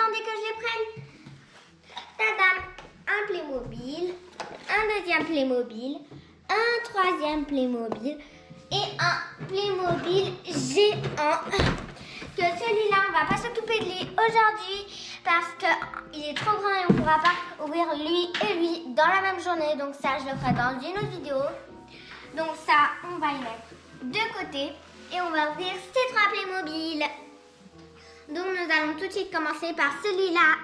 attendez que je les prenne. Tadam, un Playmobil, un deuxième Playmobil, un troisième Playmobil et un Playmobil géant. Que celui-là, on va pas s'occuper de lui aujourd'hui parce qu'il est trop grand et on pourra pas ouvrir lui et lui dans la même journée. Donc ça, je le ferai dans une autre vidéo. Donc ça, on va y mettre de côté et on va ouvrir ces trois Playmobil. Donc nous allons tout de suite commencer par celui-là.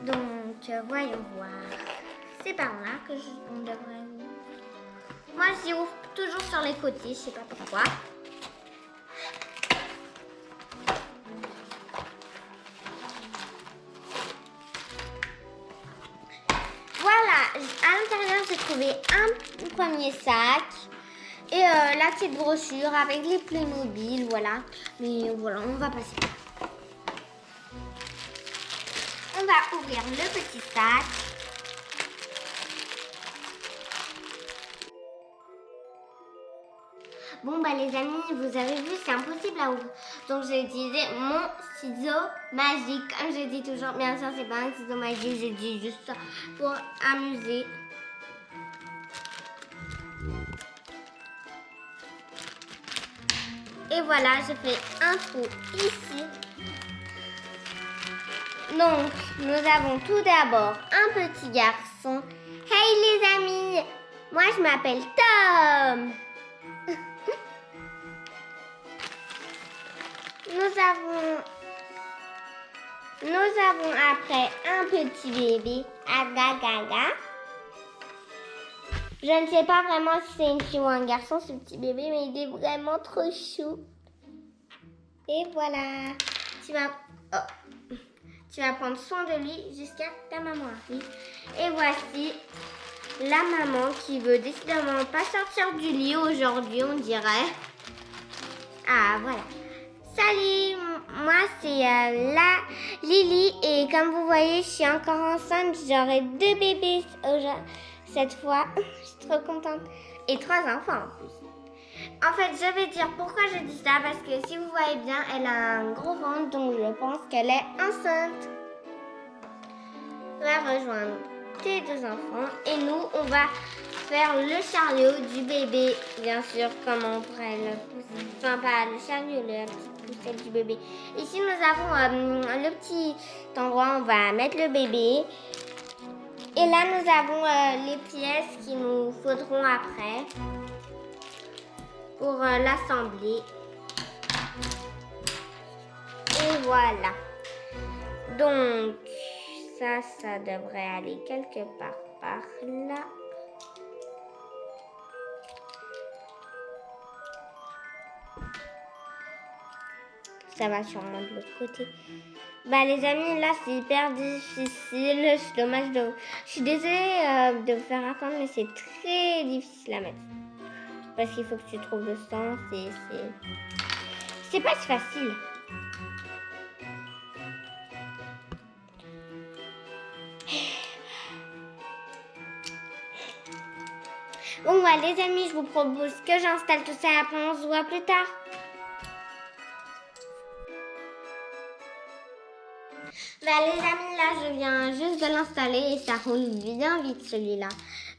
Donc voyons voir. C'est par là que on devrait ouvrir. Moi j'y ouvre toujours sur les côtés, je sais pas pourquoi. Voilà, à l'intérieur j'ai trouvé un premier sac et la petite brochure avec les Playmobil, voilà. Mais voilà, on va passer. On va ouvrir le petit sac. Bon bah les amis, vous avez vu, c'est impossible à ouvrir. Donc j'ai utilisé mon ciseau magique. Comme je dis toujours, bien sûr c'est pas un ciseau magique, je dis juste ça pour amuser. Et voilà, je fais un trou ici. Donc, nous avons tout d'abord un petit garçon. Hey les amis, moi je m'appelle Tom. Nous avons après un petit bébé, Agagaga. Je ne sais pas vraiment si c'est une fille ou un garçon, ce petit bébé, mais il est vraiment trop chou. Et voilà, tu vas prendre soin de lui jusqu'à ta maman arrive. Et voici la maman qui veut décidément pas sortir du lit aujourd'hui, on dirait. Ah, voilà. Salut, moi c'est la Lily et comme vous voyez, je suis encore enceinte. J'aurai 2 bébés cette fois. Je suis trop contente. Et 3 enfants en plus. En fait, je vais dire pourquoi je dis ça parce que si vous voyez bien, elle a un gros ventre, donc je pense qu'elle est enceinte. On va rejoindre tes 2 enfants et nous, on va faire le chariot du bébé, bien sûr, comme on pourrait le pousser. Enfin, pas le chariot, la petite poussette du bébé. Ici, nous avons le petit endroit où on va mettre le bébé. Et là, nous avons les pièces qu'il nous faudront après pour l'assembler. Et voilà. Donc, ça devrait aller quelque part par là. Ça va sûrement de l'autre côté. Bah les amis, là c'est hyper difficile. C'est dommage de... Je suis désolée de vous faire attendre, mais c'est très difficile à mettre. Parce qu'il faut que tu trouves le sens et c'est pas si facile. Bon voilà les amis, je vous propose que j'installe tout ça et après on se voit plus tard. Bah les amis, là je viens juste de l'installer et ça roule bien vite celui-là.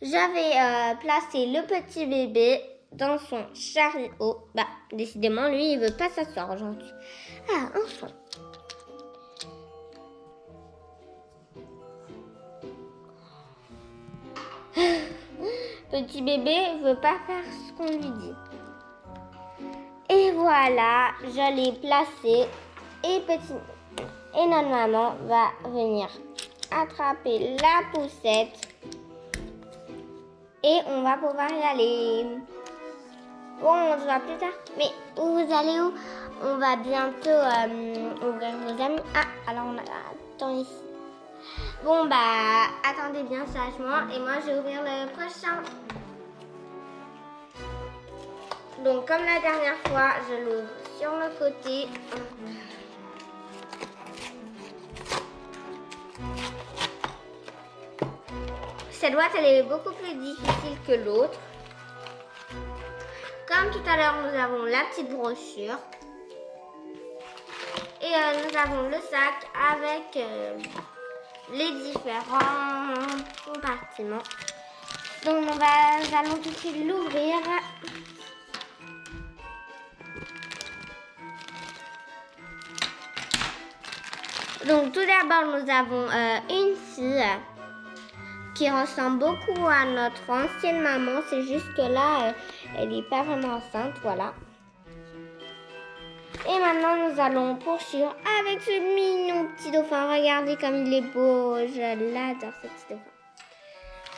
J'avais placé le petit bébé dans son chariot. Bah décidément lui il veut pas s'asseoir aujourd'hui. Ah enfin. Petit bébé veut pas faire ce qu'on lui dit. Et voilà, je l'ai placé et notre maman va venir attraper la poussette et on va pouvoir y aller. Bon, on se voit plus tard. Mais où vous allez où? On va bientôt ouvrir vos amis. Ah, alors on attend ici. Bon, bah, attendez bien sagement et moi je vais ouvrir le prochain. Donc, comme la dernière fois, je l'ouvre sur le côté. Cette boîte, elle est beaucoup plus difficile que l'autre. Comme tout à l'heure, nous avons la petite brochure. Et nous avons le sac avec les différents compartiments. Donc nous allons tout de suite l'ouvrir. Donc tout d'abord nous avons une fille qui ressemble beaucoup à notre ancienne maman. C'est juste que là elle n'est pas vraiment enceinte, voilà. Et maintenant nous allons poursuivre avec ce mignon petit dauphin. Regardez comme il est beau, je l'adore ce petit dauphin.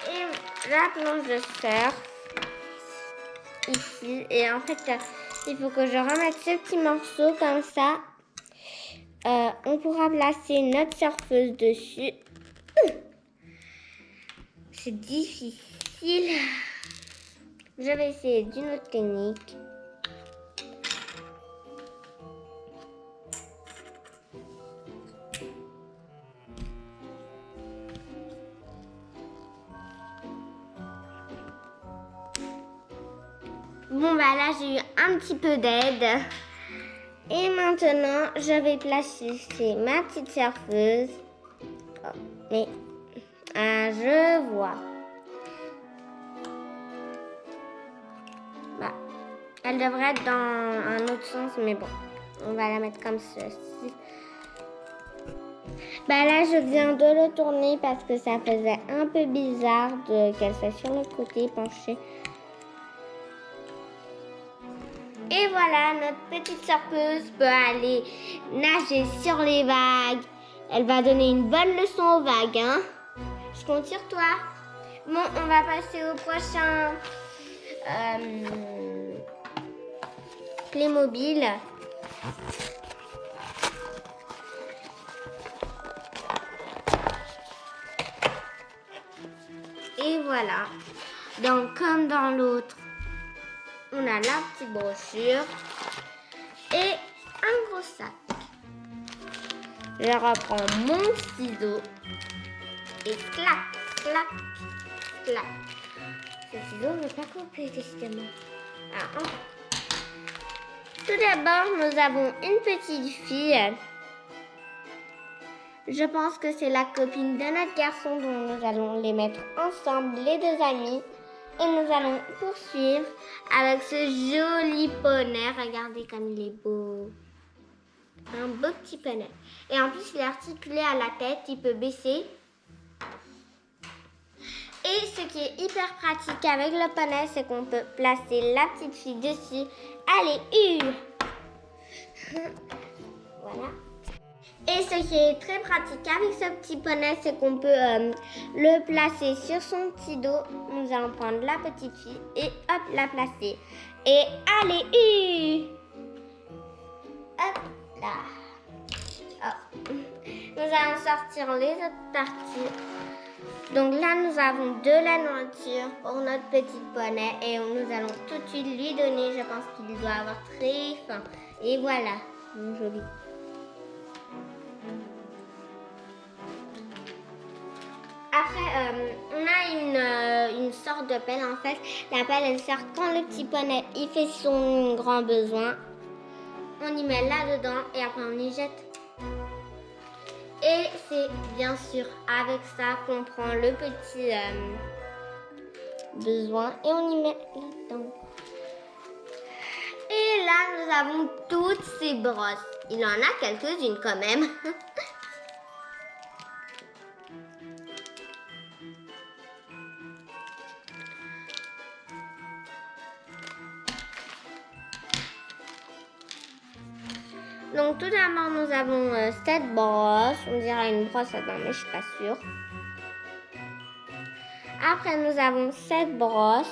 Et la planche de surf ici, et en fait il faut que je remette ce petit morceau comme ça. On pourra placer notre surfeuse dessus. C'est difficile. Je vais essayer d'une autre technique. Bon bah là j'ai eu un petit peu d'aide. Et maintenant je vais placer ma petite surfeuse. Oh, mais je vois. Bah, elle devrait être dans un autre sens, mais bon, on va la mettre comme ceci. Bah là je viens de le tourner parce que ça faisait un peu bizarre qu'elle soit sur le côté penchée. Et voilà, notre petite surfeuse peut aller nager sur les vagues. Elle va donner une bonne leçon aux vagues, hein. Je compte sur toi. Bon, on va passer au prochain Playmobil. Et voilà. Donc, comme dans l'autre, on a la petite brochure et un gros sac. Je reprends mon ciseau et clac, clac, clac. Ce ciseau ne veut pas couper, décidément. Alors, tout d'abord, nous avons une petite fille. Je pense que c'est la copine de notre garçon, dont nous allons les mettre ensemble, les deux amis. Et nous allons poursuivre avec ce joli poney. Regardez comme il est beau. Un beau petit poney. Et en plus, il est articulé à la tête. Il peut baisser. Et ce qui est hyper pratique avec le poney, c'est qu'on peut placer la petite fille dessus. Allez, Voilà. Et ce qui est très pratique avec ce petit poney, c'est qu'on peut le placer sur son petit dos. Nous allons prendre la petite fille et hop, la placer. Et allez, hop là. Hop. Nous allons sortir les autres parties. Donc là, nous avons de la nourriture pour notre petit poney. Et nous allons tout de suite lui donner. Je pense qu'il doit avoir très faim. Et voilà, mon joli. Après, on a une sorte de pelle en fait. La pelle, elle sert quand le petit poney il fait son grand besoin. On y met là-dedans et après on y jette. Et c'est bien sûr avec ça qu'on prend le petit besoin et on y met là-dedans. Et là, nous avons toutes ces brosses. Il en a quelques-unes quand même. Donc tout d'abord, nous avons cette brosse. On dirait une brosse à dents, mais je suis pas sûre. Après, nous avons cette brosse.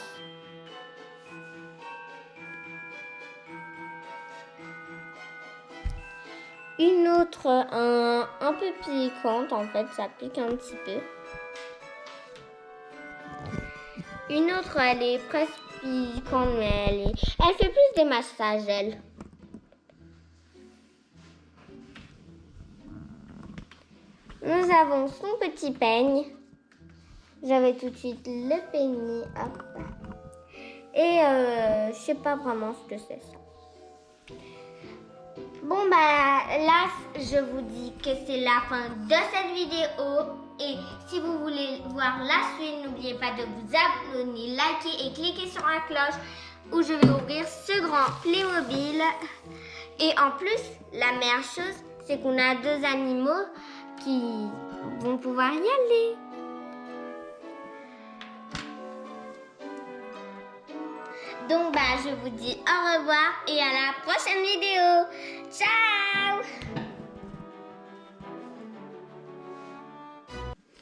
Une autre un peu piquante, en fait, ça pique un petit peu. Une autre, elle est presque piquante, mais elle fait plus des massages, elle. Nous avons son petit peigne. Je vais tout de suite le peigner. Hop. Et je sais pas vraiment ce que c'est ça. Bon bah là je vous dis que c'est la fin de cette vidéo et si vous voulez voir la suite, n'oubliez pas de vous abonner, liker et cliquer sur la cloche où je vais ouvrir ce grand Playmobil. Et en plus, la meilleure chose, c'est qu'on a 2 animaux qui vont pouvoir y aller. Donc bah je vous dis au revoir et à la prochaine vidéo. Ciao!